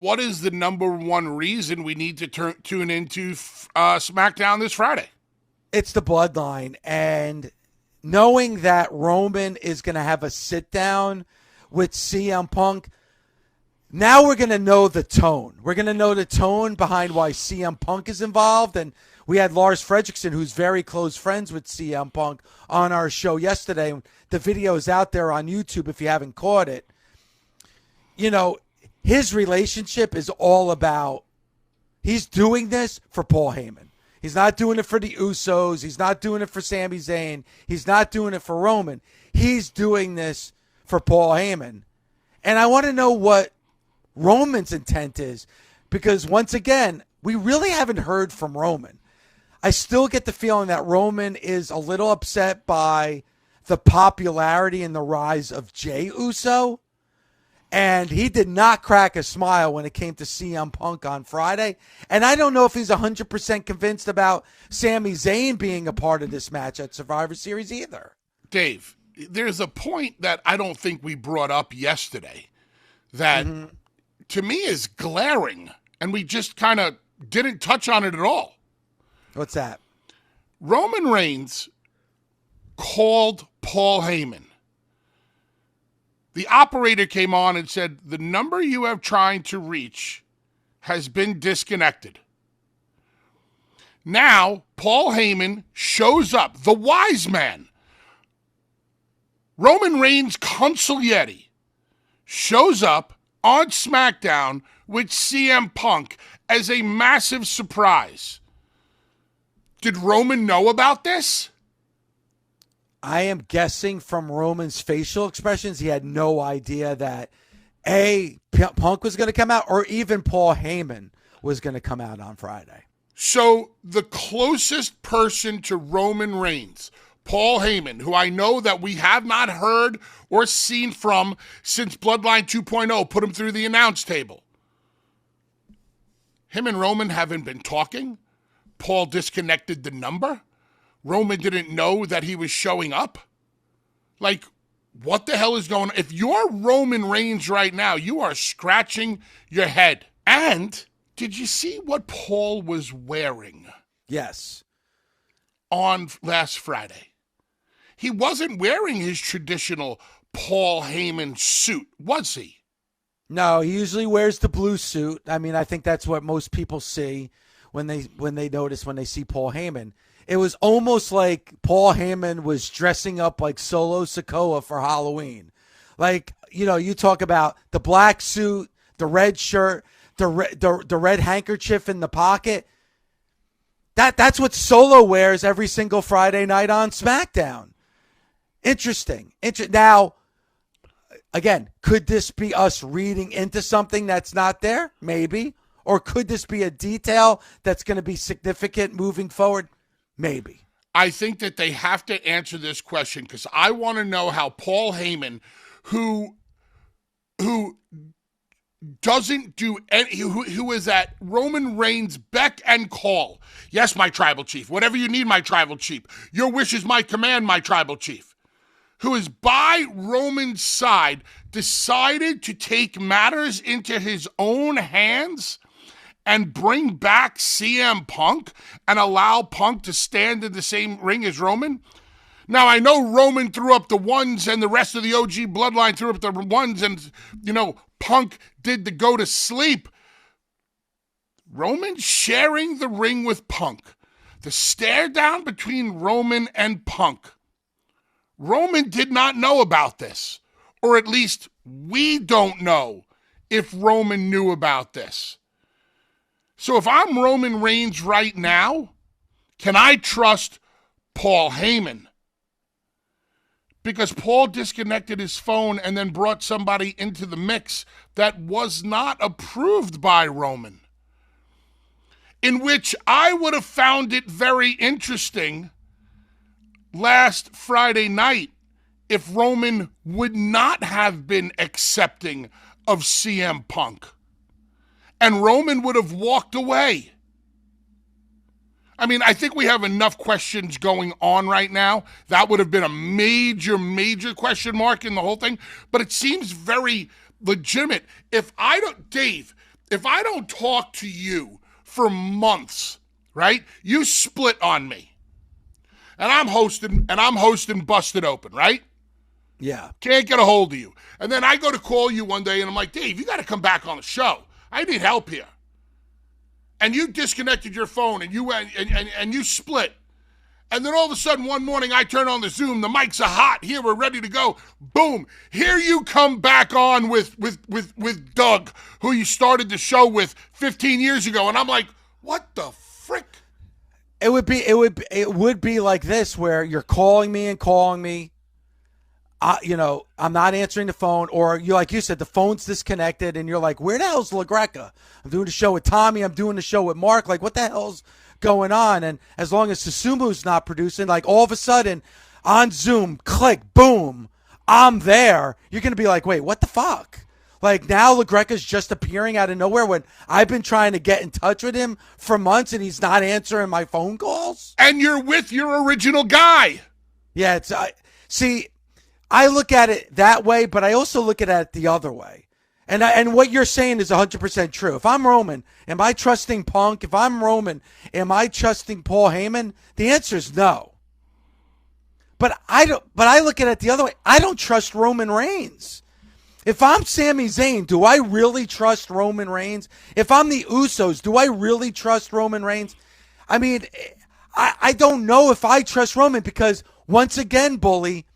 What is the number one reason we need to tune into SmackDown this Friday? It's the Bloodline, and knowing that Roman is going to have a sit-down with CM Punk, now we're going to know the tone. We're going to know the tone behind why CM Punk is involved, and we had Lars Fredrickson, who's very close friends with CM Punk, on our show yesterday. The video is out there on YouTube if you haven't caught it. You know, his relationship is all about, he's doing this for Paul Heyman. He's not doing it for the Usos. He's not doing it for Sami Zayn. He's not doing it for Roman. He's doing this for Paul Heyman. And I want to know what Roman's intent is, because once again, we really haven't heard from Roman. I still get the feeling that Roman is a little upset by the popularity and the rise of Jey Uso. And he did not crack a smile when it came to CM Punk on Friday. And I don't know if he's 100% convinced about Sami Zayn being a part of this match at Survivor Series either. Dave, there's a point that I don't think we brought up yesterday that to me is glaring, and we just kind of didn't touch on it at all. What's that? Roman Reigns called Paul Heyman. The operator came on and said, the number you have trying to reach has been disconnected. Now, Paul Heyman shows up, the wise man. Roman Reigns' consigliere shows up on SmackDown with CM Punk as a massive surprise. Did Roman know about this? I am guessing from Roman's facial expressions, he had no idea that Punk was going to come out, or even Paul Heyman was going to come out on Friday. So the closest person to Roman Reigns, Paul Heyman, who I know that we have not heard or seen from since Bloodline 2.0 put him through the announce table. Him and Roman haven't been talking. Paul disconnected the number. Roman didn't know that he was showing up. Like, what the hell is going on? If you're Roman Reigns right now, you are scratching your head. And did you see what Paul was wearing? Yes. On last Friday. He wasn't wearing his traditional Paul Heyman suit, was he? No, he usually wears the blue suit. I mean, I think that's what most people see when they notice when they see Paul Heyman. It was almost like Paul Heyman was dressing up like Solo Sikoa for Halloween. Like, you know, you talk about the black suit, the red shirt, the red handkerchief in the pocket. That's what Solo wears every single Friday night on SmackDown. Interesting. Now, again, could this be us reading into something that's not there? Maybe. Or could this be a detail that's going to be significant moving forward? Maybe. I think that they have to answer this question, because I want to know how Paul Heyman, who doesn't do any, who is at Roman Reigns' beck and call. Yes, my tribal chief. Whatever you need, my tribal chief. Your wish is my command, my tribal chief. Who is by Roman's side, decided to take matters into his own hands and bring back CM Punk and allow Punk to stand in the same ring as Roman? Now, I know Roman threw up the ones and the rest of the OG bloodline threw up the ones, and, you know, Punk did the go to sleep. Roman sharing the ring with Punk. The stare down between Roman and Punk. Roman did not know about this, or at least we don't know if Roman knew about this. So if I'm Roman Reigns right now, can I trust Paul Heyman? Because Paul disconnected his phone and then brought somebody into the mix that was not approved by Roman. In which I would have found it very interesting last Friday night if Roman would not have been accepting of CM Punk. And Roman would have walked away. I mean, I think we have enough questions going on right now. That would have been a major, major question mark in the whole thing. But it seems very legitimate. If I don't, Dave, if I don't talk to you for months, right? You split on me. And I'm hosting Busted Open, right? Yeah. Can't get a hold of you. And then I go to call you one day and I'm like, Dave, you got to come back on the show. I need help here. And you disconnected your phone and you went and you split. And then all of a sudden one morning I turn on the Zoom, the mics are hot, here we're ready to go. Boom. Here you come back on with Doug, who you started the show with 15 years ago. And I'm like, what the frick? It would be like this, where you're calling me. I'm not answering the phone, or you, like you said, the phone's disconnected, and you're like, where the hell's LaGreca? I'm doing the show with Tommy. I'm doing the show with Mark. Like, what the hell's going on? And as long as Susumu's not producing, like, all of a sudden on Zoom, click, boom, I'm there. You're going to be like, wait, what the fuck? Like, now LaGreca's just appearing out of nowhere when I've been trying to get in touch with him for months and he's not answering my phone calls. And you're with your original guy. Yeah, see, I look at it that way, but I also look at it the other way. And what you're saying is 100% true. If I'm Roman, am I trusting Punk? If I'm Roman, am I trusting Paul Heyman? The answer is no. But I look at it the other way. I don't trust Roman Reigns. If I'm Sami Zayn, do I really trust Roman Reigns? If I'm the Usos, do I really trust Roman Reigns? I mean, I don't know if I trust Roman, because once again, Bully,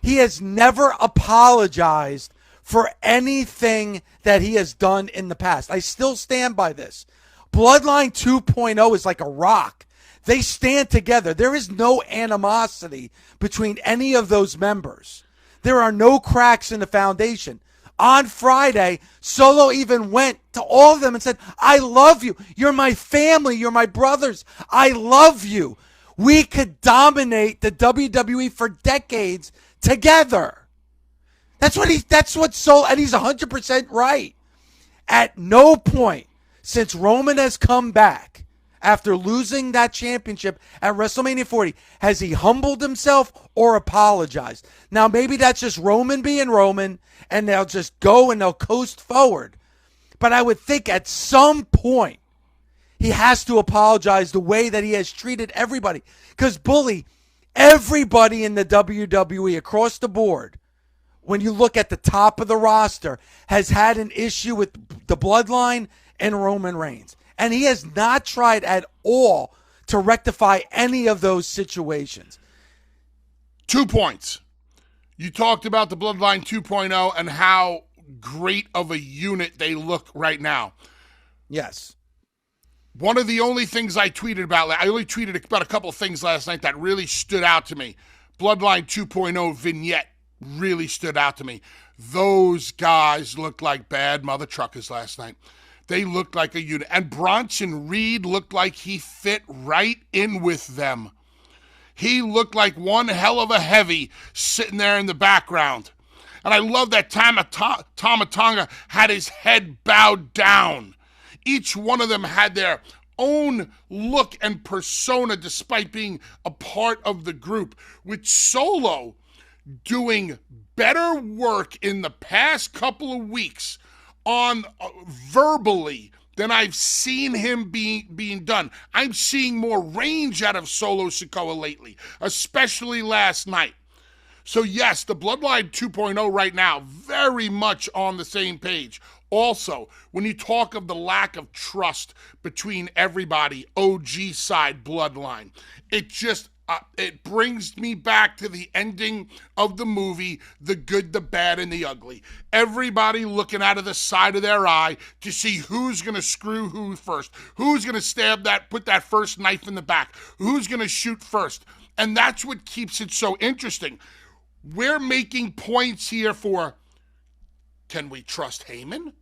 he has never apologized for anything that he has done in the past. I still stand by this. Bloodline 2.0 is like a rock. They stand together. There is no animosity between any of those members. There are no cracks in the foundation. On Friday, Solo even went to all of them and said, I love you. You're my family. You're my brothers. I love you. We could dominate the WWE for decades together. That's what Solo, and he's 100% right. At no point since Roman has come back after losing that championship at WrestleMania 40 has he humbled himself or apologized. Now, maybe that's just Roman being Roman, and they'll just go and they'll coast forward. But I would think at some point he has to apologize the way that he has treated everybody. Because, Bully, everybody in the WWE across the board, when you look at the top of the roster, has had an issue with the Bloodline and Roman Reigns. And he has not tried at all to rectify any of those situations. 2 points. You talked about the Bloodline 2.0 and how great of a unit they look right now. Yes. One of the only things I tweeted about, I only tweeted about a couple of things last night that really stood out to me. Bloodline 2.0 vignette really stood out to me. Those guys looked like bad mother truckers last night. They looked like a unit. And Bronson Reed looked like he fit right in with them. He looked like one hell of a heavy sitting there in the background. And I love that Tama Tonga had his head bowed down. Each one of them had their own look and persona despite being a part of the group. With Solo doing better work in the past couple of weeks on verbally than I've seen him being done. I'm seeing more range out of Solo Sikoa lately, especially last night. So yes, the Bloodline 2.0 right now, very much on the same page. Also, when you talk of the lack of trust between everybody, OG side Bloodline, it just it brings me back to the ending of the movie, The Good, the Bad, and the Ugly. Everybody looking out of the side of their eye to see who's going to screw who first, who's going to put that first knife in the back, who's going to shoot first. And that's what keeps it so interesting. We're making points here for, can we trust Heyman?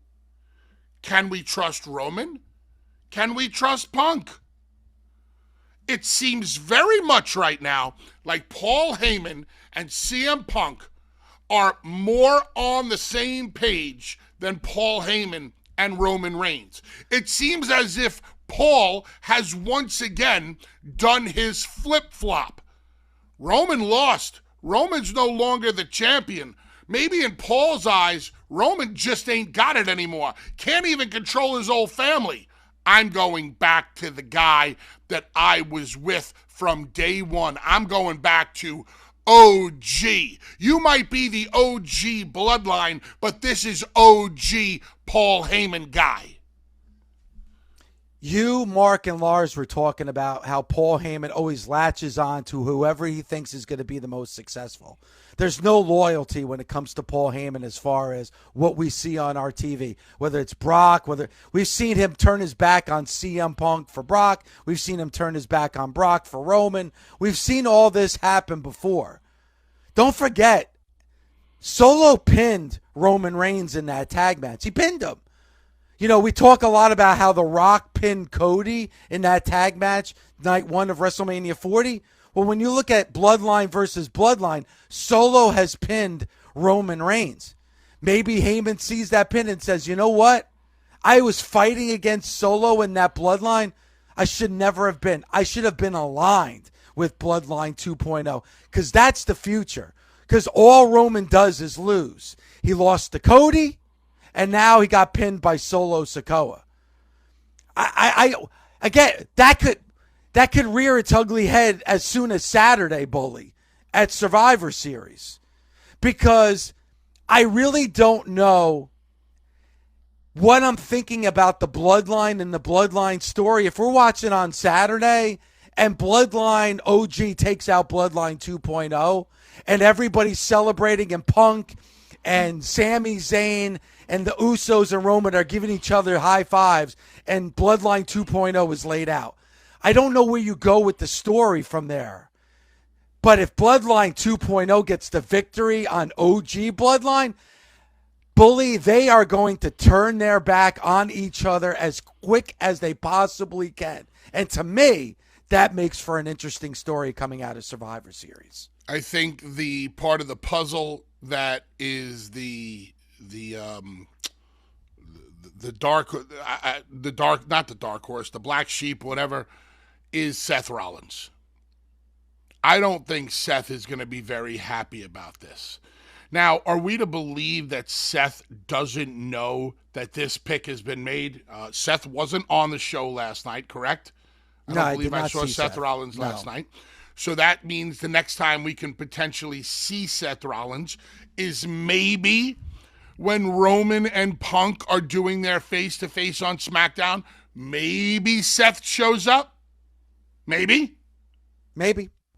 Can we trust Roman? Can we trust Punk? It seems very much right now like Paul Heyman and CM Punk are more on the same page than Paul Heyman and Roman Reigns. It seems as if Paul has once again done his flip-flop. Roman lost. Roman's no longer the champion. Maybe in Paul's eyes, Roman just ain't got it anymore. Can't even control his old family. I'm going back to the guy that I was with from day one. I'm going back to OG. You might be the OG bloodline, but this is OG Paul Heyman guy. You, Mark, and Lars were talking about how Paul Heyman always latches on to whoever he thinks is going to be the most successful. There's no loyalty when it comes to Paul Heyman as far as what we see on our TV, whether it's Brock, whether we've seen him turn his back on CM Punk for Brock. We've seen him turn his back on Brock for Roman. We've seen all this happen before. Don't forget, Solo pinned Roman Reigns in that tag match. He pinned him. You know, we talk a lot about how The Rock pinned Cody in that tag match, night one of WrestleMania 40. Well, when you look at Bloodline versus Bloodline, Solo has pinned Roman Reigns. Maybe Heyman sees that pin and says, you know what? I was fighting against Solo in that Bloodline. I should never have been. I should have been aligned with Bloodline 2.0 because that's the future. Because all Roman does is lose. He lost to Cody. And now he got pinned by Solo Sikoa. Again, that could rear its ugly head as soon as Saturday, Bully, at Survivor Series. Because I really don't know what I'm thinking about the Bloodline and the Bloodline story. If we're watching on Saturday and Bloodline OG takes out Bloodline 2.0 and everybody's celebrating and Punk and Sami Zayn and the Usos and Roman are giving each other high fives, and Bloodline 2.0 is laid out. I don't know where you go with the story from there. But if Bloodline 2.0 gets the victory on OG Bloodline, Bully, they are going to turn their back on each other as quick as they possibly can. And to me, that makes for an interesting story coming out of Survivor Series. I think the part of the puzzle that is the black sheep, whatever, is Seth Rollins. I don't think Seth is going to be very happy about this. Now, are we to believe that Seth doesn't know that this pick has been made? Seth wasn't on the show last night, correct? I believe I saw Seth Rollins last night. So that means the next time we can potentially see Seth Rollins is maybe when Roman and Punk are doing their face-to-face on SmackDown. Maybe Seth shows up. Maybe.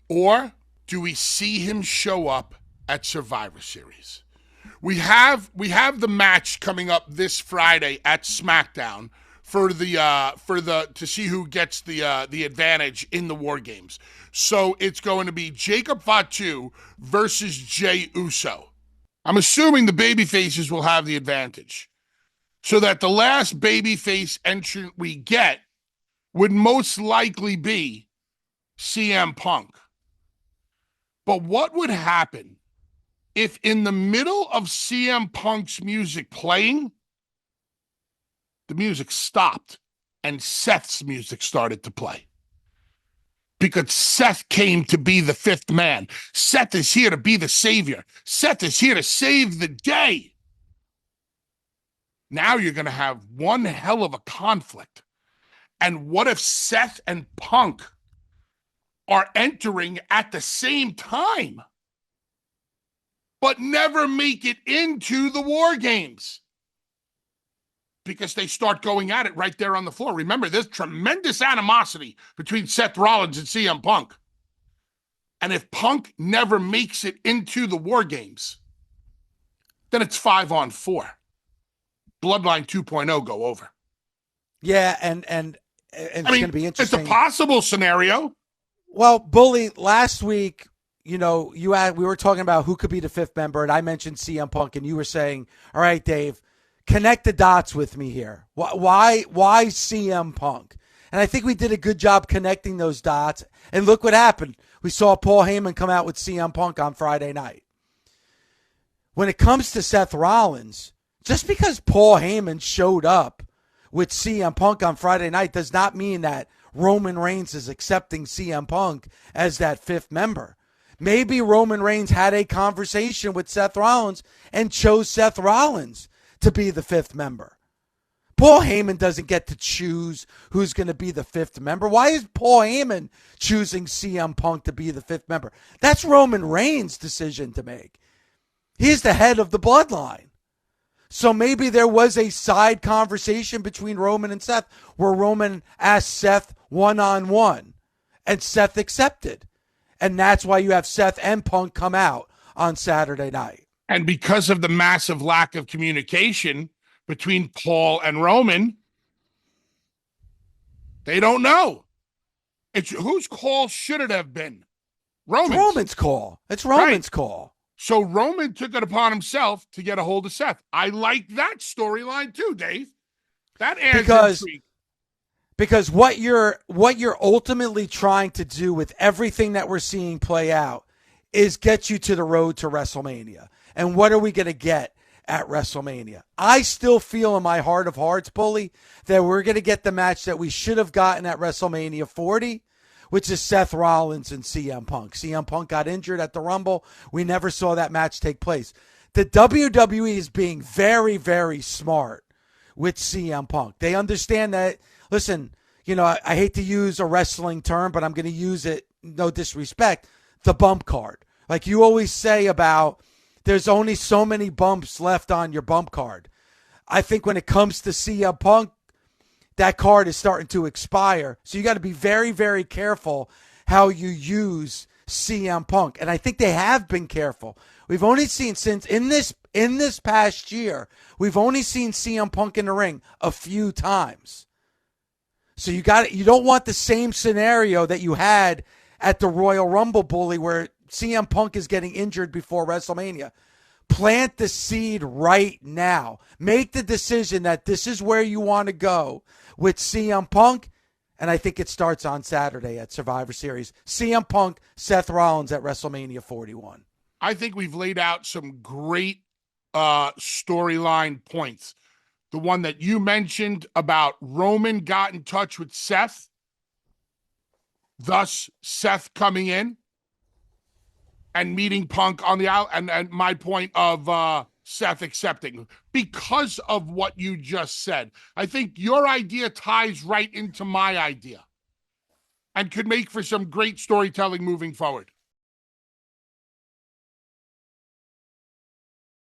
Or do we see him show up at Survivor Series? We have the match coming up this Friday at SmackDown to see who gets the advantage in the WarGames. So it's going to be Jacob Fatu versus Jey Uso. I'm assuming the babyfaces will have the advantage, so that the last babyface entrant we get would most likely be CM Punk. But what would happen if in the middle of CM Punk's music playing, the music stopped and Seth's music started to play? Because Seth came to be the fifth man. Seth is here to be the savior. Seth is here to save the day. Now you're going to have one hell of a conflict. And what if Seth and Punk are entering at the same time, but never make it into the WarGames? Because they start going at it right there on the floor. Remember, there's tremendous animosity between Seth Rollins and CM Punk. And if Punk never makes it into the WarGames, then it's 5-on-4. Bloodline 2.0 go over. Yeah, and it's going to be interesting. It's a possible scenario. Well, Bully, last week, we were talking about who could be the fifth member, and I mentioned CM Punk, and you were saying, all right, Dave, connect the dots with me here. Why CM Punk? And I think we did a good job connecting those dots. And look what happened. We saw Paul Heyman come out with CM Punk on Friday night. When it comes to Seth Rollins, just because Paul Heyman showed up with CM Punk on Friday night does not mean that Roman Reigns is accepting CM Punk as that fifth member. Maybe Roman Reigns had a conversation with Seth Rollins and chose Seth Rollins to be the fifth member. Paul Heyman doesn't get to choose who's going to be the fifth member. Why is Paul Heyman choosing CM Punk to be the fifth member? That's Roman Reigns' decision to make. He's the head of the Bloodline. So maybe there was a side conversation between Roman and Seth where Roman asked Seth one-on-one and Seth accepted. And that's why you have Seth and Punk come out on Saturday night. And because of the massive lack of communication between Paul and Roman, they don't know. It's whose call should it have been? Roman's. It's Roman's call. It's Roman's call. So Roman took it upon himself to get a hold of Seth. I like that storyline too, Dave. That adds intrigue. Because what you're ultimately trying to do with everything that we're seeing play out is get you to the road to WrestleMania. And what are we going to get at WrestleMania? I still feel in my heart of hearts, Bully, that we're going to get the match that we should have gotten at WrestleMania 40, which is Seth Rollins and CM Punk. CM Punk got injured at the Rumble. We never saw that match take place. The WWE is being very, very smart with CM Punk. They understand that, listen, you know, I hate to use a wrestling term, but I'm going to use it, no disrespect, the bump card. Like you always say about there's only so many bumps left on your bump card. I think when it comes to CM Punk, that card is starting to expire. So you got to be very, very careful how you use CM Punk. And I think they have been careful. We've only seen since in this past year, we've only seen CM Punk in the ring a few times. So you don't want the same scenario that you had at the Royal Rumble, Bully, where CM Punk is getting injured before WrestleMania. Plant the seed right now. Make the decision that this is where you want to go with CM Punk, and I think it starts on Saturday at Survivor Series. CM Punk, Seth Rollins at WrestleMania 41. I think we've laid out some great storyline points. The one that you mentioned about Roman got in touch with Seth, thus Seth coming in and meeting Punk on the out, and my point of Seth accepting because of what you just said. I think your idea ties right into my idea and could make for some great storytelling moving forward.